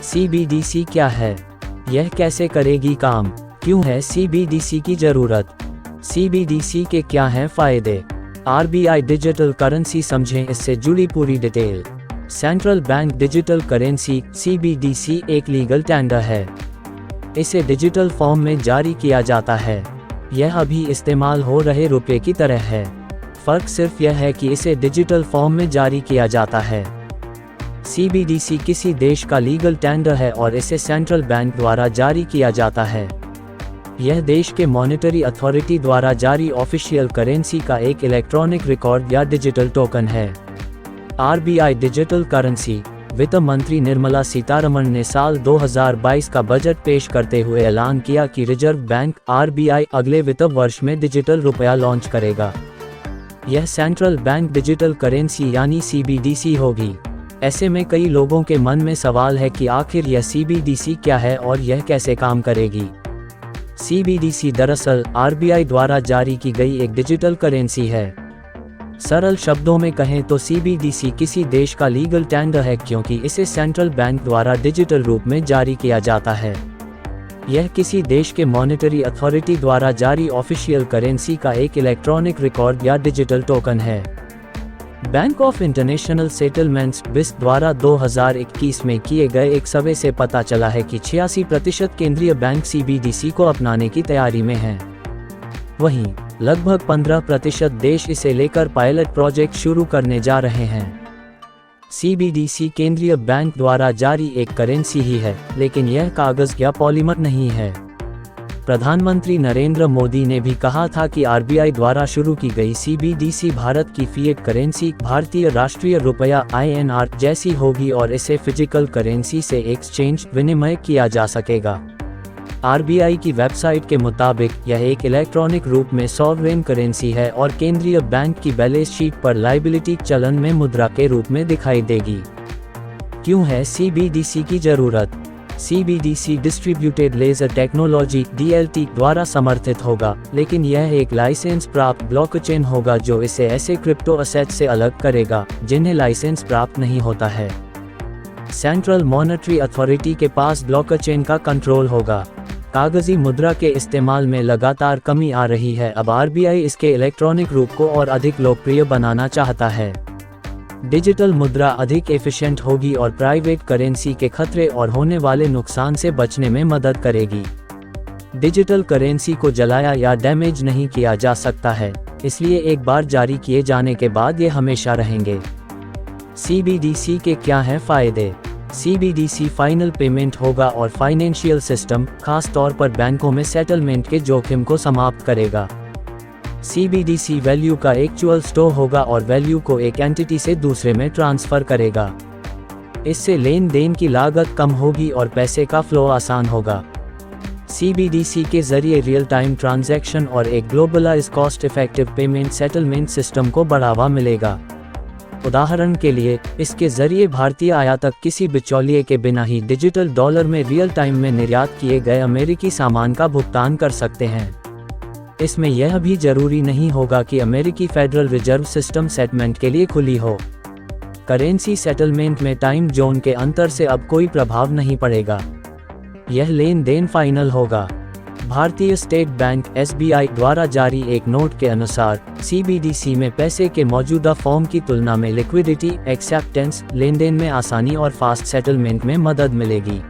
CBDC क्या है? यह कैसे करेगी काम? क्यों है सीबीडीसी की जरूरत? सीबीडीसी के क्या हैं फायदे? आरबीआई डिजिटल करेंसी समझें इससे जुड़ी पूरी detail. Central bank digital currency CBDC एक लीगल टेंडर है। इसे डिजिटल फॉर्म में जारी किया जाता है। यह अभी इस्तेमाल हो रहे रुपये की तरह है। फर्क सिर्फ यह है कि इसे डिजिटल फॉर्म में जारी किया जाता है। सीबीडीसी किसी देश का लीगल टेंडर है और इसे सेंट्रल बैंक द्वारा जारी किया जाता है। यह देश के मॉनेटरी अथॉरिटी द्वारा जारी ऑफिशियल करेंसी का एक इलेक्ट्रॉनिक रिकॉर्ड या डिजिटल टोकन है। RBI digital currency. वित्त मंत्री निर्मला सीतारमण ने साल 2022 का बजट पेश करते हुए ऐलान किया कि रिजर्व बैंक आरबीआई अगले वित्त वर्ष में डिजिटल रुपया लॉन्च करेगा। यह सेंट्रल बैंक डिजिटल करेंसी यानी सीबीडीसी होगी। ऐसे में कई लोगों के मन में सवाल है कि आखिर यह सीबीडीसी क्या है और यह कैसे काम करेगी। सीबीडीसी दरअसल आरबीआई द्वारा जारी की गई एक डिजिटल करेंसी है। सरल शब्दों में कहें तो सीबीडीसी किसी देश का लीगल टेंडर है क्योंकि इसे सेंट्रल बैंक द्वारा डिजिटल रूप में जारी किया जाता है। यह किसी देश के मॉनेटरी अथॉरिटी द्वारा जारी ऑफिशियल करेंसी का एक इलेक्ट्रॉनिक रिकॉर्ड या डिजिटल टोकन है। बैंक ऑफ इंटरनेशनल सेटलमेंट्स बिस द्वारा 2021 में किए गए एक सर्वे से पता चला है कि 86% केंद्रीय बैंक सीबीडीसी को अपनाने की तैयारी में हैं। वहीं लगभग 15% देश इसे लेकर पायलट प्रोजेक्ट शुरू करने जा रहे हैं। सीबीडीसी केंद्रीय बैंक द्वारा जारी एक करेंसी ही है, लेकिन यह कागज या पॉलीमर नहीं है। प्रधानमंत्री नरेंद्र मोदी ने भी कहा था कि आरबीआई द्वारा शुरू की गई सीबीडीसी भारत की फिएट करेंसी भारतीय राष्ट्रीय रुपया INR जैसी होगी और इसे फिजिकल करेंसी से एक्सचेंज विनिमय किया जा सकेगा। आरबीआई की वेबसाइट के मुताबिक यह एक इलेक्ट्रॉनिक रूप में सॉवरेन करेंसी है और केंद्रीय बैंक की बैलेंस शीट पर लायबिलिटी चलन में मुद्रा के रूप में दिखाई देगी। क्यों है सीबीडीसी की जरूरत? CBDC distributed laser technology DLT द्वारा समर्थित होगा, लेकिन यह एक लाइसेंस प्राप्त ब्लॉकचेन होगा जो इसे ऐसे क्रिप्टो असेट से अलग करेगा जिन्हें लाइसेंस प्राप्त नहीं होता है। सेंट्रल मॉनेटरी अथॉरिटी के पास ब्लॉकचेन का कंट्रोल होगा। कागजी मुद्रा के इस्तेमाल में लगातार कमी आ रही है। अब आरबीआई इसके इलेक्ट्रॉनिक रूप को और अधिक लोकप्रिय बनाना चाहता है। डिजिटल मुद्रा अधिक एफिशिएंट होगी और प्राइवेट करेंसी के खतरे और होने वाले नुकसान से बचने में मदद करेगी। डिजिटल करेंसी को जलाया या डैमेज नहीं किया जा सकता है, इसलिए एक बार जारी किए जाने के बाद ये हमेशा रहेंगे। सीबीडीसी के क्या हैं फायदे? सीबीडीसी फाइनल पेमेंट होगा और फाइनेंशियल सिस्टम, खास तौर पर बैंकों में सेटलमेंट के जोखिम को समाप्त करेगा। सीबीडीसी वैल्यू का एक्चुअल स्टोर होगा और वैल्यू को एक एंटिटी से दूसरे में ट्रांसफर करेगा। इससे लेन देन की लागत कम होगी और पैसे का फ्लो आसान होगा। सीबीडीसी के जरिए रियल टाइम ट्रांजैक्शन और एक globalised cost effective payment settlement system को बढ़ावा मिलेगा। उदाहरण के लिए, इसके जरिए भारतीय आयातक किसी बिचौलिए के बिना ही डिजिटल डॉलर में रियल टाइम में निर्यात किए गए अमेरिकी सामान का भुगतान कर सकते हैं। इसमें यह भी जरूरी नहीं होगा कि अमेरिकी फेडरल रिजर्व सिस्टम सेटलमेंट के लिए खुली हो। करेंसी सेटलमेंट में टाइम जोन के अंतर से अब कोई प्रभाव नहीं पड़ेगा। यह लेन देन फाइनल होगा। भारतीय स्टेट बैंक SBI द्वारा जारी एक नोट के अनुसार सीबीडीसी में पैसे के मौजूदा फॉर्म की तुलना में लिक्विडिटी, एक्सेप्टेंस, लेनदेन में आसानी और फास्ट सेटलमेंट में मदद मिलेगी।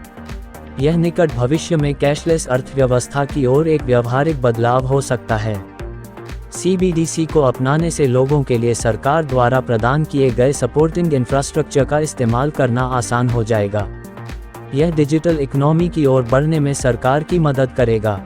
यह निकट भविष्य में कैशलेस अर्थव्यवस्था की ओर एक व्यावहारिक बदलाव हो सकता है। सीबीडीसी को अपनाने से लोगों के लिए सरकार द्वारा प्रदान किए गए सपोर्टिंग इंफ्रास्ट्रक्चर का इस्तेमाल करना आसान हो जाएगा। यह डिजिटल इकोनॉमी की ओर बढ़ने में सरकार की मदद करेगा।